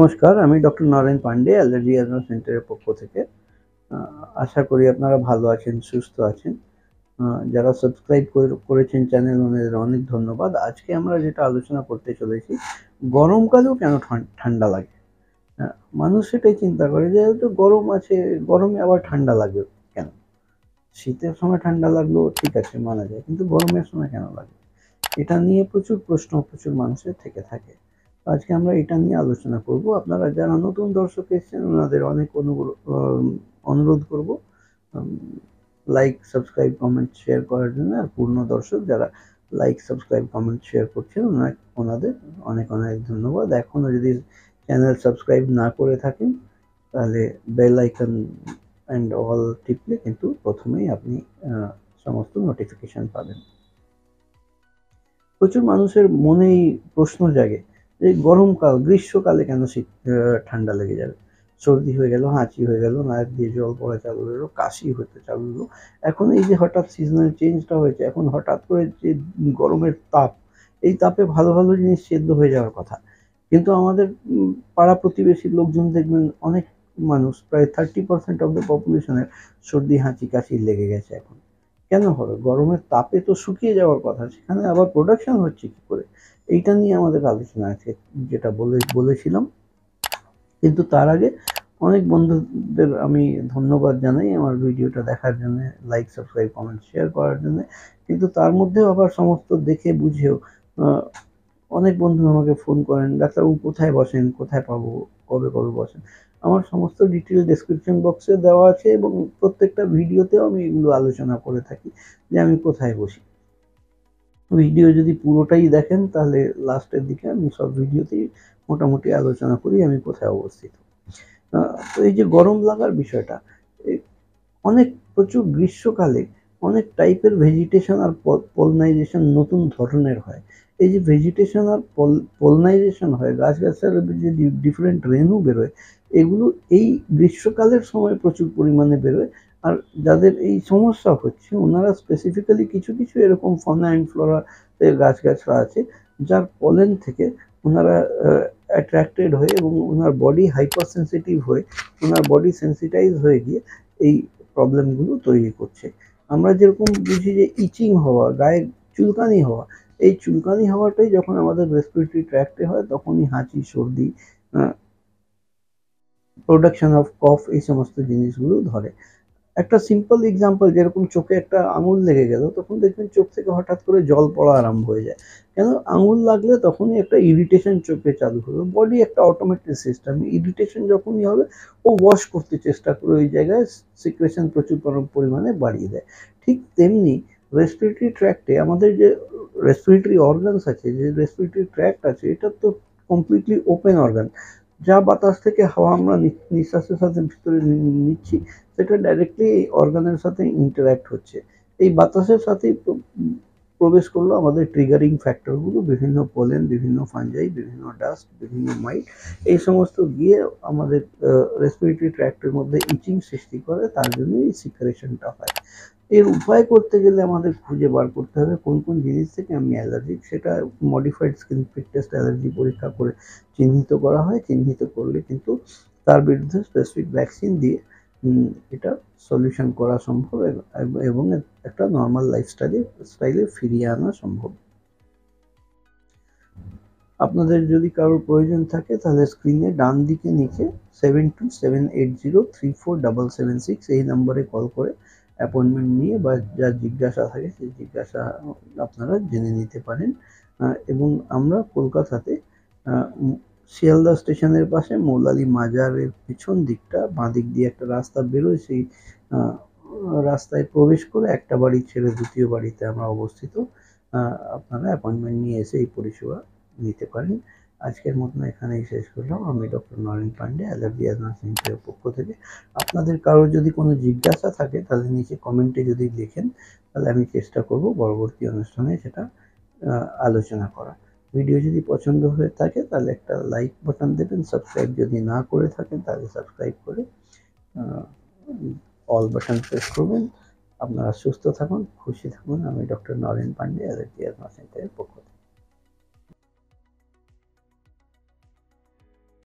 নমস্কার, আমি doctor Naren Pandey, allergy asthma সেন্টারের পক্ষ থেকে। আশা করি আপনারা ভালো আছেন, সুস্থ আছেন। যারা সাবস্ক্রাইব করেছেন চ্যানেল, ওনাদের অনেক ধন্যবাদ। আজকে আমরা যেটা আলোচনা করতে চলেছি, গরমকালেও কেন ঠান্ডা লাগে। মানুষ সেটাই চিন্তা করে যে হয়তো গরম আছে, গরমে আবার ঠান্ডা লাগবে কেন? শীতের সময় ঠান্ডা লাগলেও ঠিক আছে, মানা যায়, কিন্তু গরমের সময় কেন লাগে? এটা নিয়ে প্রচুর প্রশ্ন প্রচুর মানুষের থেকে থাকে। আজকে আমরা এটা নিয়ে আলোচনা করব। আপনারা যারা নতুন দর্শক এসেছেন ওনাদের অনেক অনুরোধ করব লাইক, সাবস্ক্রাইব, কমেন্ট, শেয়ার করার জন্য। আর পূর্ণ দর্শক যারা লাইক, সাবস্ক্রাইব, কমেন্ট, শেয়ার করছেন ওনাদের অনেক অনেক ধন্যবাদ। এখনও যদি চ্যানেল সাবস্ক্রাইব না করে থাকেন তাহলে বেল আইকন অ্যান্ড অল টিপলে কিন্তু প্রথমেই আপনি সমস্ত নোটিফিকেশন পাবেন। প্রচুর মানুষের মনেই প্রশ্ন জাগে যে গরমকাল, গ্রীষ্মকালে কেন ঠান্ডা লেগে যাবে? সর্দি হয়ে গেল, হাঁচি হয়ে গেল, নাক দিয়ে জল পড়া চালু হলো, কাশি হতে চালু হলো। এখন এই যে হঠাৎ সিজনাল চেঞ্জটা হয়েছে, এখন হঠাৎ করে যে গরমের তাপ, এই তাপে ভালো ভালো জিনিস সেদ্ধ হয়ে যাওয়ার কথা। কিন্তু আমাদের পাড়া প্রতিবেশীর লোকজন দেখবেন, অনেক মানুষ, প্রায় 30% অফ দ্য পপুলেশনের সর্দি, হাঁচি, কাশি লেগে গেছে এখন। কেন হবে? গরমের তাপে তো শুকিয়ে যাওয়ার কথা, সেখানে আবার প্রোডাকশন হচ্ছে কি করে? এইটা নিয়ে আমাদের আলোচনা আছে, যেটা বলেছিলাম। কিন্তু তার আগে অনেক বন্ধুদের আমি ধন্যবাদ জানাই আমার ভিডিওটা দেখার জন্য, লাইক, সাবস্ক্রাইব, কমেন্ট, শেয়ার করার জন্য। কিন্তু তার মধ্যেও আবার সমস্ত দেখে বুঝেও অনেক বন্ধু আমাকে ফোন করেন, ডাক্তারবাবু কোথায় বসেন, কোথায় পাবো, কবে কবে বসেন? আমার সমস্ত ডিটেল ডেসক্রিপশন বক্সে দেওয়া আছে এবং প্রত্যেকটা ভিডিওতেও আমি এগুলো আলোচনা করে থাকি যে আমি কোথায় বসি। ভিডিও যদি পুরোটাই দেখেন তাহলে লাস্টের দিকে আমি সব ভিডিওতেই মোটামুটি আলোচনা করি আমি কোথায় অবস্থিত। তো এই যে গরম লাগার বিষয়টা, অনেক প্রচুর গ্রীষ্মকালে অনেক টাইপের ভেজিটেশন আর পলনাইজেশন নতুন ধরনের হয়। এই যে ভেজিটেশন আর পলনাইজেশন হয়, গাছগাছার যে ডিফারেন্ট রেণু বেরোয়, এগুলো এই গ্রীষ্মকালের সময় প্রচুর পরিমাণে বেরোয়। আর যাদের এই সমস্যা হচ্ছে ওনারা স্পেসিফিক্যালি কিছু কিছু এরকম ফনা অ্যান্ড ফ্লোরা গাছগাছরা আছে যার পলেন থেকে ওনারা অ্যাট্রাক্টেড হয়ে এবং ওনার বডি হাইপার সেন্সিটিভ হয়ে, ওনার বডি সেন্সিটাইজ হয়ে গিয়ে এই প্রবলেমগুলো তৈরি করছে। আমরা যেরকম বুঝি যে ইচিং হওয়া, গায়ে চুলকানি হওয়া, এই চুলকানি হওয়াটাই যখন আমাদের রেসপিরেটরি ট্র্যাক্টে হয় তখনই হাঁচি, সর্দি, প্রোডাকশন অফ কফ, এই সমস্ত জিনিসগুলো ধরে। একটা সিম্পল এক্সাম্পল, যেরকম চোখে একটা আঙুল লেগে গেল, তখন দেখবেন চোখ থেকে হঠাৎ করে জল পড়া আরম্ভ হয়ে যায়। কেন? আঙুল লাগলে তখনই একটা ইরিটেশন চোখে চালু হলো। বডি একটা অটোমেটিক সিস্টেম, ইরিটেশন যখনই হবে ও ওয়াশ করতে চেষ্টা করে ওই জায়গায় সিক্রেশন প্রচুর পরিমাণে বাড়িয়ে দেয়। ঠিক তেমনি রেসপিরেটরি ট্র্যাক্টে আমাদের যে রেসপিরেটরি অর্গানস আছে, যে রেসপিরেটরি ট্র্যাক্ট আছে, এটা তো কমপ্লিটলি ওপেন অর্গান। যা বাতাস থেকে হাওয়া আমরা নিঃশ্বাসের সাথে ভিতরে নিচ্ছি, সেটা ডাইরেক্টলি এই অর্গানের সাথে ইন্টারঅ্যাক্ট হচ্ছে। এই বাতাসের সাথেই প্রবেশ করলো আমাদের ট্রিগারিং ফ্যাক্টরগুলো, বিভিন্ন পোলেন, বিভিন্ন ফাঞ্জাই, বিভিন্ন ডাস্ট, বিভিন্ন মাইট, এই সমস্ত গিয়ে আমাদের রেসপিরেটরি ট্র্যাক্টের মধ্যে ইচিং সৃষ্টি করে। তার জন্য এই সিক্রেশনটা হয়। এর উপায় করতে গেলে আমাদের খুঁজে বার করতে হবে কোন কোন জিনিস থেকে আমি অ্যালার্জিক। সেটা modified skin fit test allergy পরীক্ষা করে চিহ্নিত করা হয়। চিহ্নিত করলে কিন্তু তার বিরুদ্ধে স্পেসিফিক ভ্যাকসিন দিয়ে এটা সলিউশন করা সম্ভব এবং একটা নর্মাল লাইফস্টাইলে ফিরিয়ে আনা সম্ভব। আপনাদের যদি কারোর প্রয়োজন থাকে তাহলে স্ক্রিনে ডান দিকে নিচে 7278034776 এই নম্বরে কল করে অ্যাপয়েন্টমেন্ট নিয়ে বা যা জিজ্ঞাসা থাকে সেই জিজ্ঞাসা আপনারা জেনে নিতে পারেন। এবং আমরা কলকাতাতে শিয়ালদা স্টেশনের পাশে মৌলালি মাজারের পিছন দিকটা বাঁ দিক দিয়ে একটা রাস্তা বেরোয়, সেই রাস্তায় প্রবেশ করে একটা বাড়ি ছেড়ে দ্বিতীয় বাড়িতে আমরা অবস্থিত। আপনারা অ্যাপয়েন্টমেন্ট নিয়ে এসে এই পরিষেবা নিতে পারেন। আজকের মতন এখানেই শেষ করলাম। আমি doctor Naren Pandey, allergy asthma সেন্টারের পক্ষ থেকে। আপনাদের কারোর যদি কোনো জিজ্ঞাসা থাকে তাহলে নিচে কমেন্টে যদি লেখেন তাহলে আমি চেষ্টা করব পরবর্তী অনুষ্ঠানে সেটা আলোচনা করা। ভিডিও যদি পছন্দ হয়ে থাকে তাহলে একটা লাইক বাটন দেবেন। সাবস্ক্রাইব যদি না করে থাকেন তাহলে সাবস্ক্রাইব করে অল বাটন প্রেস করবেন। আপনারা সুস্থ থাকুন, খুশি থাকুন। আমি doctor Naren Pandey, allergy asthma সেন্টারের পক্ষ থেকে।